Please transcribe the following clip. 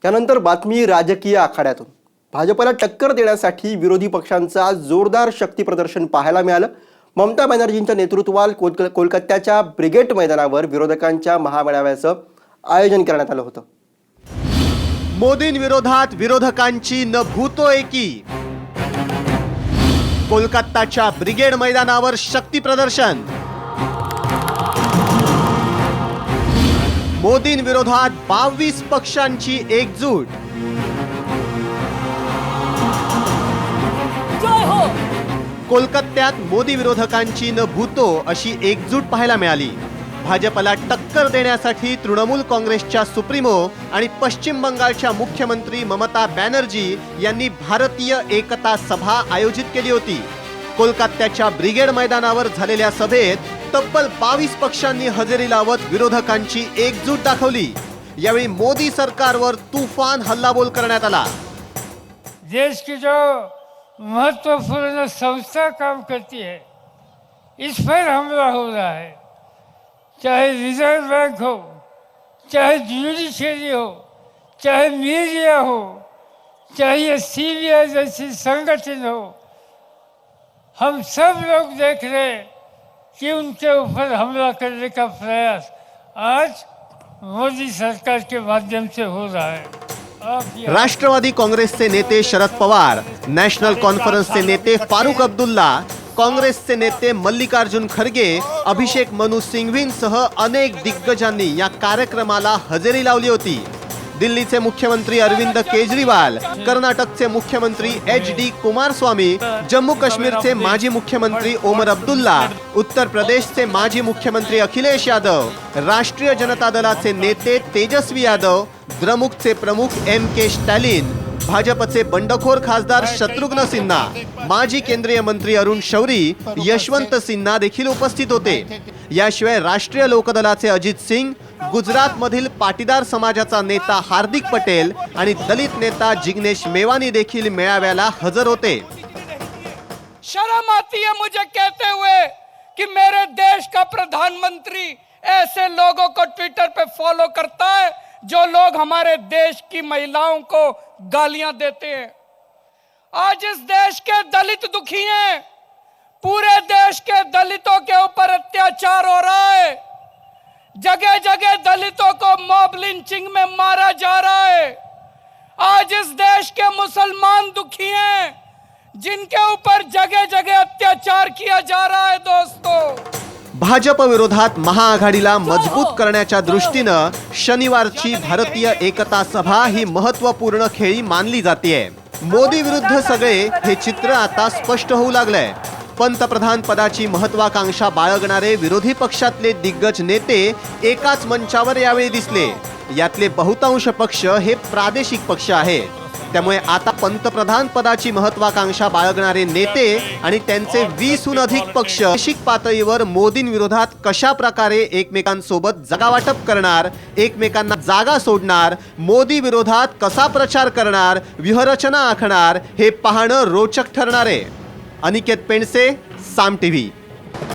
त्यानंतर बातमी राजकीय आखाड्यातून भाजपला टक्कर देण्यासाठी विरोधी पक्षांचा जोरदार शक्ती प्रदर्शन पाहायला मिळालं। ममता बॅनर्जींच्या नेतृत्वात कोलकात्याच्या ब्रिगेड मैदानावर विरोधकांच्या महामेळाव्याचं आयोजन करण्यात आलं होतं। मोदींविरोधात विरोधकांची न भूतो एकी। कोलकाताच्या ब्रिगेड मैदानावर शक्ती प्रदर्शन। मोदींविरोधात 22 पक्षांची एकजूट। कोलकात्यात मोदी विरोधकांची न भूतो अशी एकजूट पाहायला मिळाली। भाजपला टक्कर देण्यासाठी तृणमूल काँग्रेसच्या सुप्रीमो आणि पश्चिम बंगालच्या मुख्यमंत्री ममता बॅनर्जी यांनी भारतीय एकता सभा आयोजित केली होती। कोलकात्याच्या ब्रिगेड मैदानावर झालेल्या सभेत तब्बल 22 पक्षांनी हजेरी लावत विरोधकांची एकजूट दाखवली। यावेळी मोदी सरकारवर तुफान हल्लाबोल करण्यात आला। देश की जो महत्वपूर्ण संस्था काम करती है, इस पर हमला हो रहा है। चाहे रिजर्व बैंक हो, चाहे जुडिशरी हो, चाहे मीडिया हो, चाहे सीबीआई जैसी संगठन हो, हम सब लोग देख रहे हैं कि उनके ऊपर हमला करने का प्रयास आज मोदी सरकार के माध्यम से हो रहा है। राष्ट्रवादी काँग्रेसचे नेते शरद पवार, नॅशनल कॉन्फरन्सचे नेते फारुख अब्दुल्ला, काँग्रेसचे नेते मल्लिकार्जुन खरगे, अभिषेक मनु सिंघवींसह अनेक दिग्गजांनी या कार्यक्रमाला हजेरी लावली होती। दिल्लीचे मुख्यमंत्री अरविंद केजरीवाल, कर्नाटकचे मुख्यमंत्री HD कुमारस्वामी, जम्मू काश्मीरचे माजी मुख्यमंत्री ओमर अब्दुल्ला, उत्तर प्रदेशचे माजी मुख्यमंत्री अखिलेश यादव, राष्ट्रीय जनता दलाचे नेते तेजस्वी यादव, द्रमुकचे प्रमुख MK स्टॅलिन, भाजपचे बंडखोर खासदार शत्रुघ्न सिन्हा, माजी केंद्रीय मंत्री अरुण शौरी, यशवंत सिन्हा देखील उपस्थित होते। याशिवाय राष्ट्रीय लोकदलाचे अजित सिंग, गुजरात मधील पाटीदार समाजाचा नेता हार्दिक पटेल आणि दलित नेता जिग्नेश मेवानी देखील मेळाव्याला हजर होते। शर्म आती है मुझे कहते हुए कि मेरे देश का प्रधानमंत्री ऐसे लोगों को ट्विटर पे फॉलो करता है जो लोग हमारे देश की महिलाओं को गालियां देते हैं। आज इस देश के दलित दुखी हैं, पूरे देश के दलितों के ऊपर अत्याचार हो रहा है। जगह जगह दलितों को मॉब लिंचिंग में मारा जा रहा है। आज इस देश के मुसलमान दुखी हैं, जिनके ऊपर जगह जगह अत्याचार किया जा रहा है। दोस्तों, भाजप विरोधात महाआघाडीला मजबूत करण्याच्या दृष्टीनं शनिवारची भारतीय एकता सभा ही महत्त्वपूर्ण खेळी मानली जाते। मोदी विरुद्ध सगळे हे चित्र आता स्पष्ट होऊ लागलंय। पंतप्रधान पदाची महत्वाकांक्षा बाळगणारे विरोधी पक्षातले दिग्गज नेते एकाच मंचावर यावेळी दिसले। यातले बहुतांश पक्ष हे प्रादेशिक पक्ष आहेत। त्यामुळे आता पंतप्रधान पदाची महत्वाकांक्षा बाळगणारे नेते आणि त्यांचे 20हून अधिक पक्ष प्रादेशिक पातळीवर मोदींविरोधात कशा प्रकारे एकमेकांसोबत जागावाटप करणार, एकमेकांना जागा सोडणार, मोदी विरोधात कसा प्रचार करणार, व्यूहरचना आखणार, हे पाहणं रोचक ठरणार आहे। अनिकेत पेंडसे, साम TV।